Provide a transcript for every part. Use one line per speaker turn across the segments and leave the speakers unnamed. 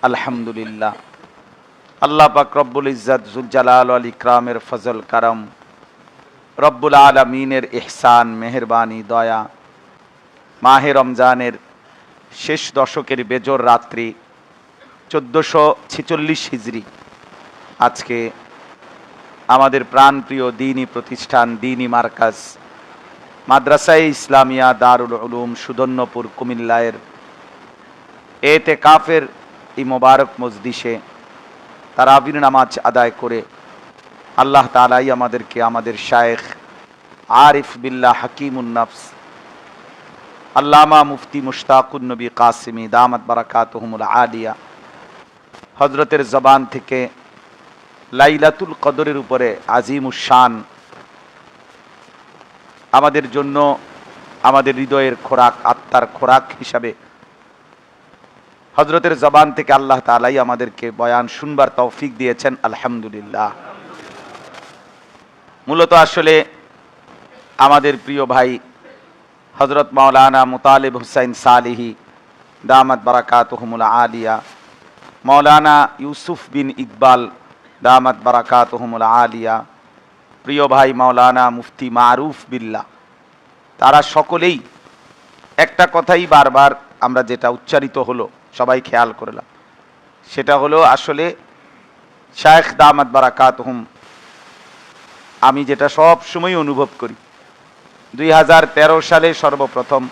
আলহামদুলিল্লাহ। আল্লাহ পাক রব্বুল ইজ্জত জুল জালাল ওয়াল ইকরামের ফজল কারম, রব্বুল আলামিনের ইহসান মেহেরবানি দয়া, মাহে রমজানের শেষ দশকের বেজর রাত্রি 1446 হিজরি। আজকে আমাদের প্রাণপ্রিয় দ্বীনি প্রতিষ্ঠান দ্বীনি মার্কাজ মাদ্রাসায়ে ইসলামিয়া দারুল উলুম সুদন্যপুর কুমিল্লায়ের এতেকাফের এই মোবারক মজলিসে তারাবির নামাজ আদায় করে আল্লাহ তাআলাই আমাদেরকে আমাদের শায়েখ আরিফ বিল্লাহ হাকিমুন নফস আল্লামা মুফতি মুশতাকুন নবী কাসিমি দামাত বারাকাতুহুমুল আলিয়া হযরতের জবান থেকে লাইলাতুল কদরের উপরে আজিমুশ শান আমাদের জন্য আমাদের হৃদয়ের খোরাক আত্মার খোরাক হিসাবে হযরতের জবান থেকে আল্লাহ তাআলাই আমাদেরকে বয়ান শুনবার তৌফিক দিয়েছেন, আলহামদুলিল্লাহ। মূলত আসলে আমাদের প্রিয় ভাই হযরত মাওলানা মুতালিব হুসাইন সালিহি দামাত বারাকাতুহুমুল আলিয়া, মাওলানা ইউসুফ বিন ইকবাল দামাত বারাকাতুহুমুল আলিয়া, প্রিয় ভাই মাওলানা মুফতি মারুফ বিল্লাহ, তারা সকলেই একটা কথাই বারবার আমরা যেটা উচ্চারিত হলো সবাই খেয়াল করলাম, সেটা হলো আসলে শায়েখ দামাত বারাকাতুহুম, আমি যেটা সব সময় অনুভব করি, 2013 সালে সর্বপ্রথম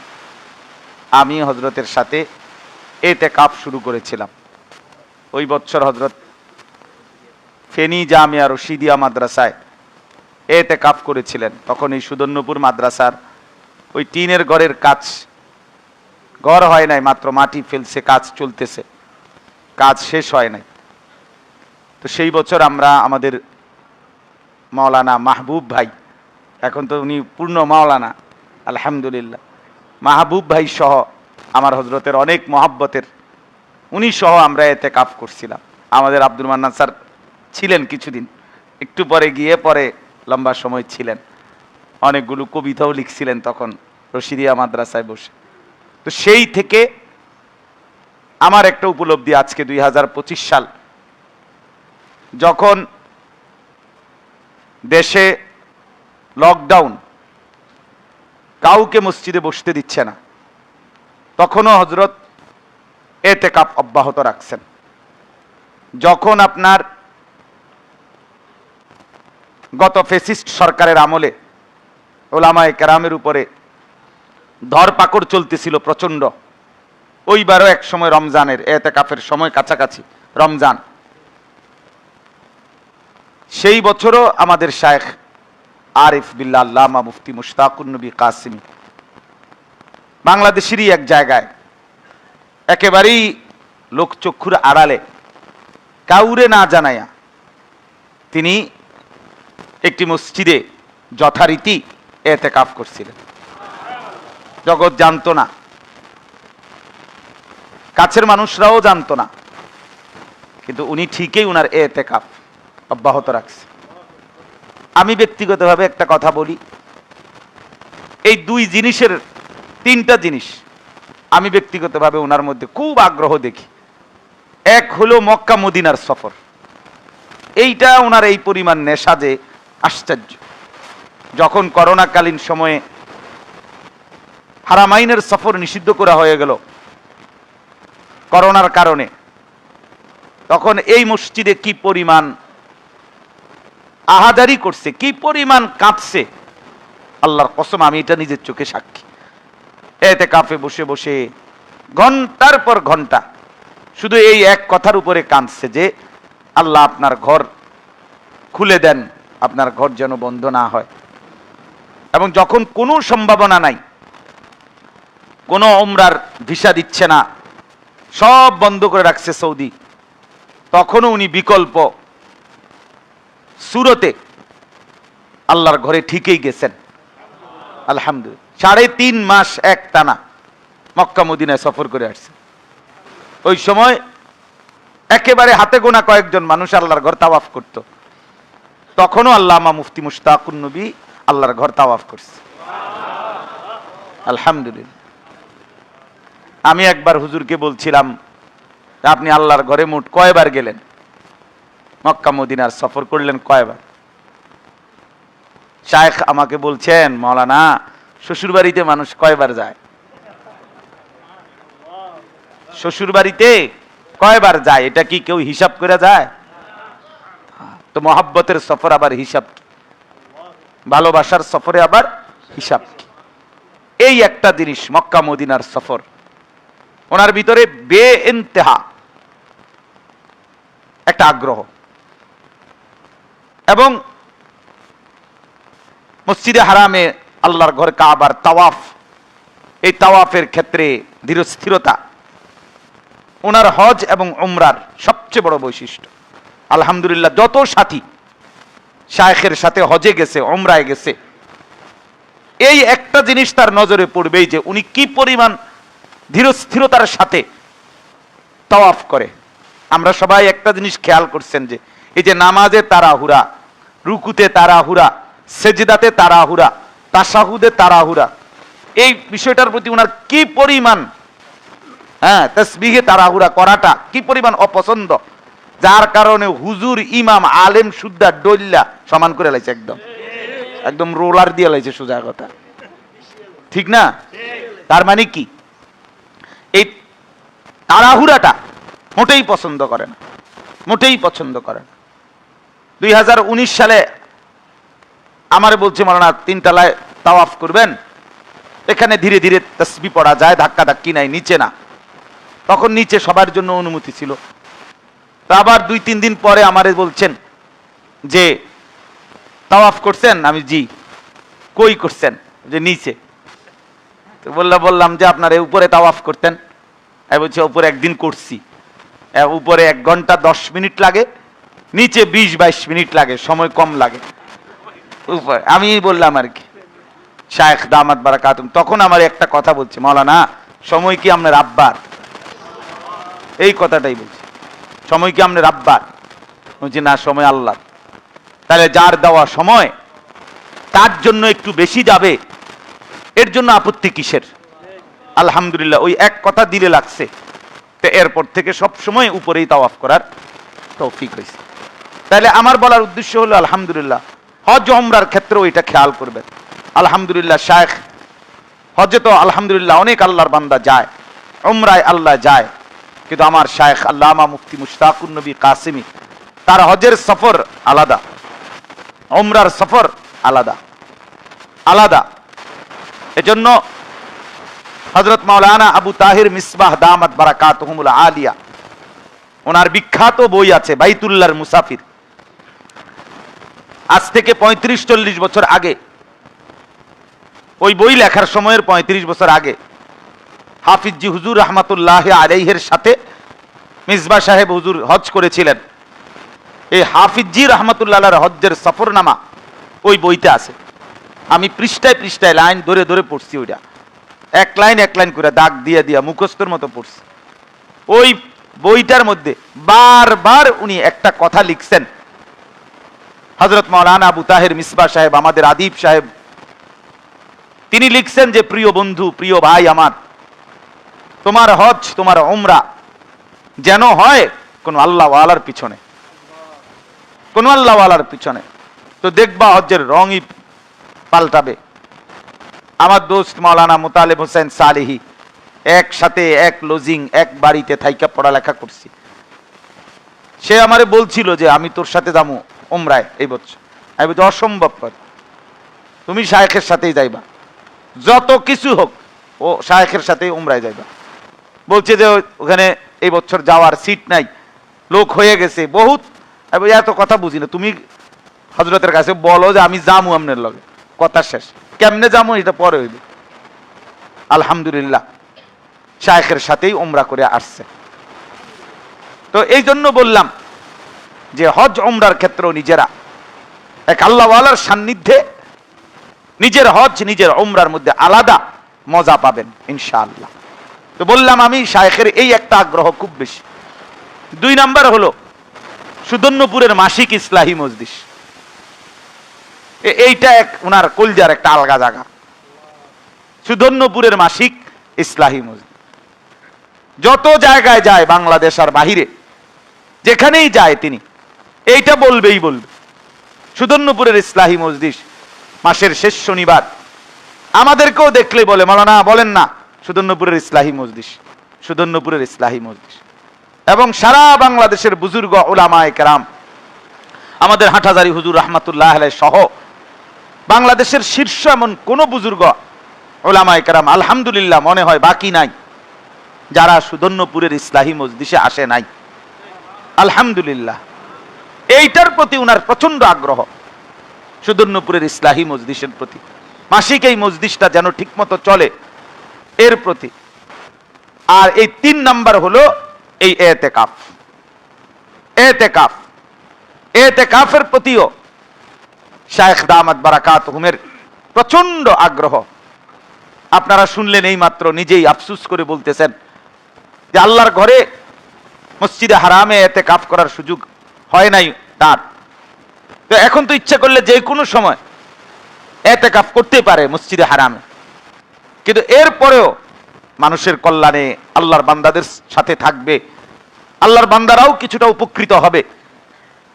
আমি হযরতের সাথে এতেকাফ শুরু করেছিলাম। ওই বছর হযরত ফেনী জামিয়া রশিদিয়া মাদ্রাসায় এতেকাফ করেছিলেন। তখন এই সুদন্যপুর মাদ্রাসার ওই টিনের ঘরের কাজ, ঘর হয় নাই, মাত্র মাটি ফেলছে, কাজ চলতেছে, কাজ শেষ হয় নাই। তো সেই বছর আমরা আমাদের মাওলানা মাহবুব ভাই, এখন তো উনি পূর্ণ মাওলানা আলহামদুলিল্লাহ, মাহবুব ভাই সহ আমার হযরতের অনেক মহাব্বতের উনি সহ আমরা এতেকাফ করছিলাম। আমাদের আব্দুল মান্নান স্যার ছিলেন কিছুদিন, একটু পরে গিয়ে পরে লম্বা সময় ছিলেন, অনেকগুলো কবিতাও লিখছিলেন তখন রশিদিয়া মাদ্রাসায় বসে। তো সেই থেকে আমার একটা উপলব্ধি, আজকে 2025 সাল, যখন দেশে লকডাউন, কাউকে মসজিদে বসতে দিচ্ছে না, তখনও হযরত এতেকাফ অব্যাহত রাখছেন। যখন আপনার গত ফ্যাসিস্ট সরকারের আমলে উলামায়ে কেরামের উপরে ধরপাকড় চলতেছিল প্রচন্ড, ওইবারও এক সময় রমজানের এতেকাফের সময় কাছাকাছি রমজান, সেই বছরও আমাদের শায়েখ আরিফ বিল্লাহ আল্লামা মুফতি মুশতাকুন নবী কাসিমি বাংলাদেশেরই এক জায়গায় একেবারেই লোকচক্ষুর আড়ালে কাউরে না জানায়া তিনি একটি মসজিদে যথারীতি এতেকাফ করছিলেন। জগৎ জানতো না, কাছের মানুষরাও জানতো না, কিন্তু উনি ঠিকই উনার এতেকাফ অব্যাহত রাখছে। আমি ব্যক্তিগতভাবে একটা কথা বলি, এই দুই জিনিসের, তিনটা জিনিস আমি ব্যক্তিগতভাবে ওনার মধ্যে খুব আগ্রহ দেখি। এক হলো মক্কা মদিনার সফর, এইটা ওনার এই পরিমাণ নেশা যে আশ্চর্য। যখন করোনাকালীন সময়ে হারামাইনের সফর নিষিদ্ধ করা হয়ে গেল করোনার কারণে, তখন এই মসজিদে কি পরিমাণ আহাজারি করছে, কি পরিমাণ কাঁদছে, আল্লাহর কসম আমি এটা নিজের চোখে সাক্ষী। এতেকাফে বসে বসে ঘন্টার পর ঘন্টা শুধু এই এক কথার উপরে কাঁদছে যে আল্লাহ আপনার ঘর খুলে দেন, আপনার ঘর যেন বন্ধ না হয়। এবং যখন কোনো সম্ভাবনা নাই, কোনো উমরার ভিসা দিচ্ছে না, সব বন্ধ করে রাখছে সৌদি, তখনও উনি বিকল্প সুরতে আল্লাহর ঘরে ঠিকই গেছেন আলহামদুলিল্লাহ। 3.5 মাস এক টানা মক্কা মদিনায় সফর করে আসছে। ওই সময় একেবারে হাতে গোনা কয়েকজন মানুষ আল্লাহর ঘর তাওয়াফ করত, তখনও আল্লামা মুফতি মুশতাকুন নবী আল্লাহর ঘর তাওয়াফ করছে আলহামদুলিল্লাহ। আমি একবার হুজুরকে বলছিলাম, আপনি আল্লাহর ঘরে মোট কয়বার গেলেন? মক্কা মদিনার সফর করলেন কয়বার? শায়েখ আমাকে বলছেন, মাওলানা শ্বশুর বাড়িতে মানুষ কয়বার যায়? শ্বশুর বাড়িতে কয়বার যায় এটা কি কেউ হিসাব করে যায়? তো মহাব্বতের সফর আবার হিসাব কি? ভালোবাসার সফরে আবার হিসাব কি? এই একটা জিনিস মক্কা মদিনার সফর, ওনার ভিতরে বেইন্তেহা একটা আগ্রহ। এবং মসজিদে হারামে আল্লাহর ঘর কাবার তাওয়াফ, এই তাওয়াফের ক্ষেত্রে ধীরস্থিরতা ওনার হজ এবং উমরার সবচেয়ে বড় বৈশিষ্ট্য। আলহামদুলিল্লাহ, যত সাথী শায়েখের সাথে হজে গেছে, উমরায় গেছে, এই একটা জিনিস তার নজরে পড়বেই যে উনি কি পরিমাণ ধীরস্থিরতার সাথে তাওয়াফ করে। আমরা সবাই একটা জিনিস খেয়াল করছেন যে এই যে নামাজে তাড়াহুড়া, রুকুতে তাড়াহুড়া, সেজদাতে তাড়াহুড়া, তাশাহুদে তাড়াহুড়া, এই বিষয়টার প্রতি ওনার কি পরিমাণ তাসবিহে তাড়াহুড়া করাটা কি পরিমাণ অপছন্দ, যার কারণে হুজুর ইমাম আলেম সুদ্দা ডল্লা সমান করে লাইছে, একদম একদম রোলার দিয়ে লাইছে, সোজা কথা, ঠিক না? তার মানে কি, এই তাড়াহুড়াটা মোটেই পছন্দ করে না, মোটেই পছন্দ করে না। 2019 সালে আমারে বলছে, মাওলানা 3 তলায় তাওয়াফ করবেন, এখানে ধীরে ধীরে তাসবিহ পড়া যায়, ধাক্কা ধাক্কি নাই, নিচে না। তখন নিচে সবার জন্য অনুমতি ছিল। তো আবার 2-3 দিন পরে আমারে বলছেন যে তাওয়াফ করছেন? আমি জি। কই করছেন? যে নিচে। তো বললাম যে আপনার উপরে তাওয়াফ করতেন? বলছে উপরে একদিন করছি, উপরে 1 ঘন্টা 10 মিনিট লাগে, নিচে 20-22 মিনিট লাগে, সময় কম লাগে উপরে। আমি বললাম আর কি, শায়েখ দামাত বারাকাতুম তখন আমার একটা কথা বলছে, মাওলানা সময় কি আপনার আব্বার? এই কথাটাই বলছে, সময় কি আপনার আব্বার? বলছি না, সময় আল্লাহ। তাহলে যার দেওয়া সময় তার জন্য একটু বেশি যাবে, এর জন্য আপত্তি কিসের? আলহামদুলিল্লাহ, ওই এক কথা দিলে লাগছে, তো এরপর থেকে সব সময় উপরেই তাওয়াফ করার তৌফিক হয়েছে। তাহলে আমার বলার উদ্দেশ্য হলো, আলহামদুলিল্লাহ হজ উমরার ক্ষেত্রেও এটা খেয়াল করবেন। আলহামদুলিল্লাহ শায়েখ হজে তো আলহামদুলিল্লাহ অনেক আল্লাহর বান্দা যায়, উমরায় আল্লাহ যায়, কিন্তু আমার শায়েখ আল্লামা মুফতি মুশতাকুর নবী কাসিমি, তার হজের সফর আলাদা, উমরার সফর আলাদা আলাদা। এজন্য হযরত মাওলানা আবু তাহির মিসবাহ দামাত বারাকাতুহুমুল আলিয়া, ওনার বিখ্যাত বই আছে বাইতুল্লাহর মুসাফির। আজ থেকে 35-40 বছর আগে, ওই বই লেখার সময়ের 35 বছর আগে হাফিজ জি হুজুর রহমাতুল্লাহ আলাইহির সাথে মিসবাহ সাহেব হুজুর হজ করেছিলেন। এই হাফিজ জি রহমাতুল্লাহর হজ্জের সফরনামা ওই বইতে আছে। আমি পৃষ্ঠায় পৃষ্ঠায় লাইন ধরে ধরে পড়ছি, ওইটা এক লাইন করে দাগ দিয়ে দিয়া মুখস্থর মতো পড়ছি। ওই বইটার মধ্যে বারবার উনি একটা কথা লিখছেন। হযরত মাওলানা আবু তাহের মিসবাহ সাহেব, আমাদের আদিব সাহেব, তিনি লিখছেন যে প্রিয় বন্ধু, প্রিয় ভাই আমার, তোমার হজ, তোমার উমরা যেন হয় কোন আল্লাহওয়ালার পিছনে, কোন আল্লাহওয়ালার পিছনে, তো দেখবা হজ্জের রঙই পাল্টাবে। আমার দোস্ত মাওলানা মুতালেব হোসেন সালেহি, একসাথে এক লজিং এক বাড়িতে থাইকা পড়ালেখা করছি। সে আমারে বলছিল যে আমি তোর সাথে যাবো উমরায় এই বছর। আমি বলছি অসম্ভব কথা, তুমি শায়েখের সাথেই যাইবা, যত কিছু হোক ও শায়েখের সাথেই উমরায় যাইবা। বলছে যে ওখানে এই বছর যাওয়ার সিট নাই, লোক হয়ে গেছে বহুত। আমি এত কথা বুঝি না, তুমি হযরতের কাছে বলো যে আমি যামু আপনার লগে, কথা শেষ। কেমনে যাবো এটা পরে হইবে। আলহামদুলিল্লাহ শায়েখের সাথেই উমরা করে আসছে। তো এই জন্য বললাম যে হজ উমরার ক্ষেত্রেও নিজেরা এক আল্লাহওয়ালার সান্নিধ্যে নিজের হজ নিজের উমরার মধ্যে আলাদা মজা পাবেন ইনশাআল্লাহ। তো বললাম আমি শায়েখের এই একটা আগ্রহ খুব বেশি। 2 নাম্বার হলো সুদন্যপুরের মাসিক ইসলাহি মজলিস, এইটা এক ওনার কলজার একটা আলগা জায়গা। সুদন্যপুরের মাসিক ইসলাহি মজলিস যত জায়গায় যায় বাংলাদেশ আর বাহিরে যেখানেই যায় তিনি এইটা বলবেই বলবে। সুদর্ণপুরের ইসলাহী মজলিস মাসের শেষ শনিবার আমাদেরকেও দেখলে বলে, মাওলানা বলেন না সুদর্ণপুরের ইসলাহী মজলিস, সুদর্ণপুরের ইসলাহী মজলিস। এবং সারা বাংলাদেশের বুজুর্গ উলামায়ে কেরাম, আমাদের হাটহাজারী হুজুর রাহমাতুল্লাহ আলাইহি সহ বাংলাদেশের শীর্ষ এমন কোন বুজুর্গ উলামায়ে কেরাম আলহামদুলিল্লাহ মনে হয় বাকি নাই যারা সুদর্ণপুরের ইসলাহী মজলিসে আসে নাই। আলহামদুলিল্লাহ, এইটার প্রতি উনার প্রচন্ড আগ্রহ, সুদর্ণপুরের ইসলাহী মজলিসের প্রতি, মাসিক এই মজলিসটা যেন ঠিকমতো চলে এর প্রতি। আর এই 3 নাম্বার হলো এই এতেকাফ। এতেকাফ, এতেকাফের প্রতিও শায়েখ দামাত বারাকাতুহুমের প্রচন্ড আগ্রহ। আপনারা শুনলেন এই মাত্র, নিজেই আফসোস করে বলতেছেন যে আল্লাহর ঘরে মসজিদে হারামে এতেকাফ করার সুযোগ হয় নাই তার। তো এখন তো ইচ্ছা করলে যে কোনো সময় এতেকাফ করতে পারে মসজিদে হারামে, কিন্তু এরপরেও মানুষের কল্যাণে আল্লাহর বান্দাদের সাথে থাকবে, আল্লাহর বান্দারাও কিছুটা উপকৃত হবে,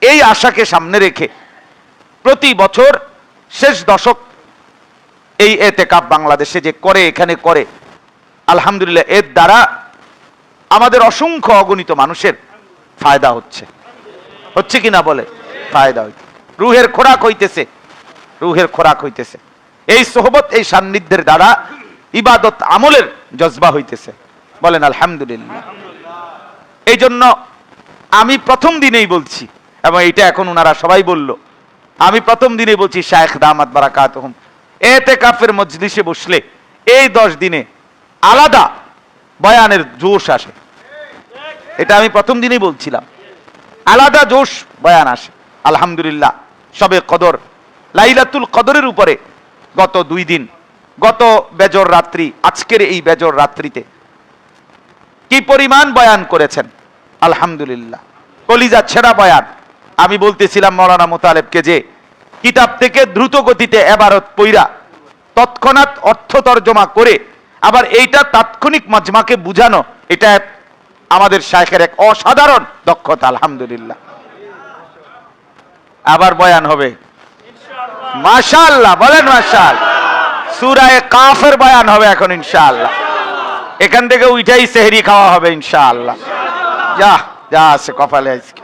এই আশাকে সামনে রেখে প্রতি বছর শেষ দশক এই এতেকাফ বাংলাদেশে যে করে, এখানে করে, আলহামদুলিল্লাহ এর দ্বারা আমাদের অসংখ্য অগণিত মানুষের ফায়দা হচ্ছে, হচ্ছে কিনা বলে, ফায়দা হইতে, রুহের খোরাক হইতেছে, রুহের খোরাক হইতেছে। এই সোহবত, এই সান্নিধ্যের দ্বারা ইবাদত আমলের জজবা হইতেছে, বলেন আলহামদুলিল্লাহ। এই জন্য আমি প্রথম দিনেই বলছি, এবং এটা এখন ওনারা সবাই বলল, আমি প্রথম দিনেই বলছি শায়েখ দামাত বারাকাতুহুম এতেকাফের মজলিসে বসলে এই 10 দিনে আলাদা বয়ানের জোশ আসে। এটা আমি প্রথম দিনেই বলছিলাম, আলাদা জোশ বয়ান আসে। আলহামদুলিল্লাহ, শবে কদর, লাইলাতুল কদরের উপরে গত 2 দিন, গত বেজর রাত্রি, আজকের এই বেজর রাত্রিতে কি পরিমাণ বয়ান করেছেন আলহামদুলিল্লাহ, কলিজা ছেঁড়া বয়ান। আমি বলতেছিলাম মাওলানা মুতালেবকে যে কিতাব থেকে দ্রুত গতিতে এবারত পইরা তৎক্ষণাৎ অর্থ তর্জমা করে আবার এইটা তাৎক্ষণিক মাজমাকে বুঝানো, এটা আমাদের শায়েখের এক অসাধারণ দক্ষতা আলহামদুলিল্লাহ। আবার বয়ান হবে মাশাআল্লাহ, বলেন মাশাআল্লাহ। সূরা কাফের বয়ান হবে এখন ইনশাআল্লাহ, এখান থেকে উঠাই সেহরি খাওয়া হবে ইনশাআল্লাহ। যা যা আছে কপালে আজকে।